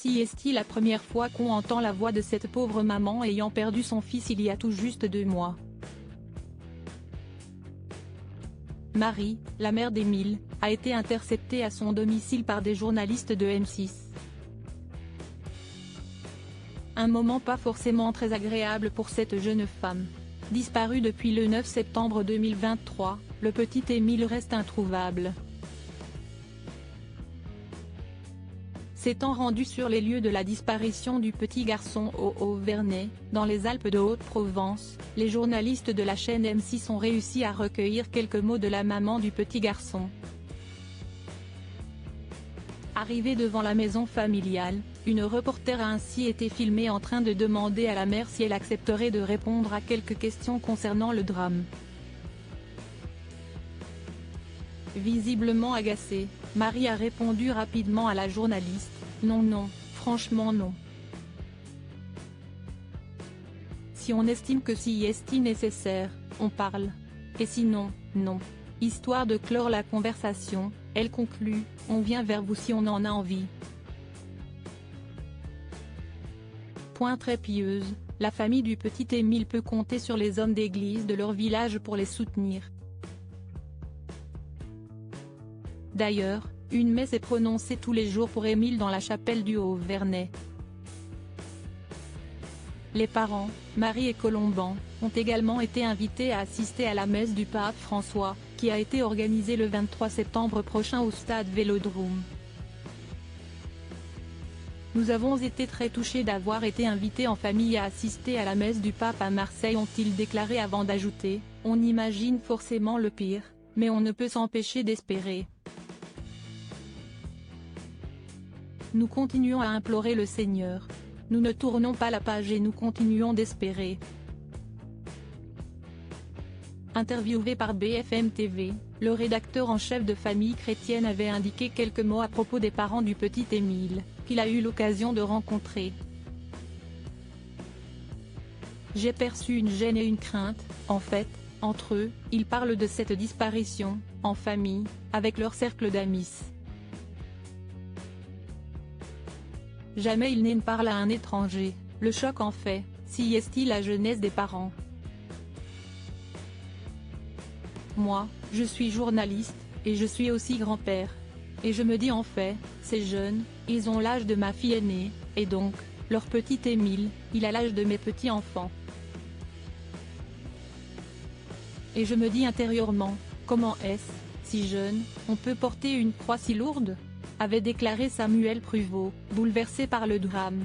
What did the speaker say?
Si est-il la première fois qu'on entend la voix de cette pauvre maman ayant perdu son fils il y a tout juste 2 mois. Marie, la mère d'Émile, a été interceptée à son domicile par des journalistes de M6. Un moment pas forcément très agréable pour cette jeune femme. Disparu depuis le 9 septembre 2023, le petit Émile reste introuvable. S'étant rendu sur les lieux de la disparition du petit garçon au Haut-Vernay, dans les Alpes de Haute-Provence, les journalistes de la chaîne M6 ont réussi à recueillir quelques mots de la maman du petit garçon. Arrivée devant la maison familiale, une reporter a ainsi été filmée en train de demander à la mère si elle accepterait de répondre à quelques questions concernant le drame. Visiblement agacée, Marie a répondu rapidement à la journaliste, « Non, franchement non. Si on estime que si est nécessaire, on parle. Et sinon, non. » Histoire de clore la conversation, elle conclut, « On vient vers vous si on en a envie. » Point très pieuse, la famille du petit Émile peut compter sur les hommes d'église de leur village pour les soutenir. D'ailleurs, une messe est prononcée tous les jours pour Émile dans la chapelle du Haut-Vernay. Les parents, Marie et Colomban, ont également été invités à assister à la messe du pape François, qui a été organisée le 23 septembre prochain au stade Vélodrome. Nous avons été très touchés d'avoir été invités en famille à assister à la messe du pape à Marseille, ont-ils déclaré avant d'ajouter, « On imagine forcément le pire, mais on ne peut s'empêcher d'espérer. Nous continuons à implorer le Seigneur. Nous ne tournons pas la page et nous continuons d'espérer. » Interviewé par BFM TV, le rédacteur en chef de Famille chrétienne avait indiqué quelques mots à propos des parents du petit Émile, qu'il a eu l'occasion de rencontrer. « J'ai perçu une gêne et une crainte, en fait, entre eux, ils parlent de cette disparition, en famille, avec leur cercle d'amis. Jamais ils n'en parlent à un étranger, le choc en fait, si est-il la jeunesse des parents. Moi, je suis journaliste, et je suis aussi grand-père. Et je me dis en fait, ces jeunes, ils ont l'âge de ma fille aînée, et donc, leur petit Émile, il a l'âge de mes petits-enfants. Et je me dis intérieurement, comment est-ce, si jeune, on peut porter une croix si lourde ? Avait déclaré Samuel Pruvot, bouleversé par le drame.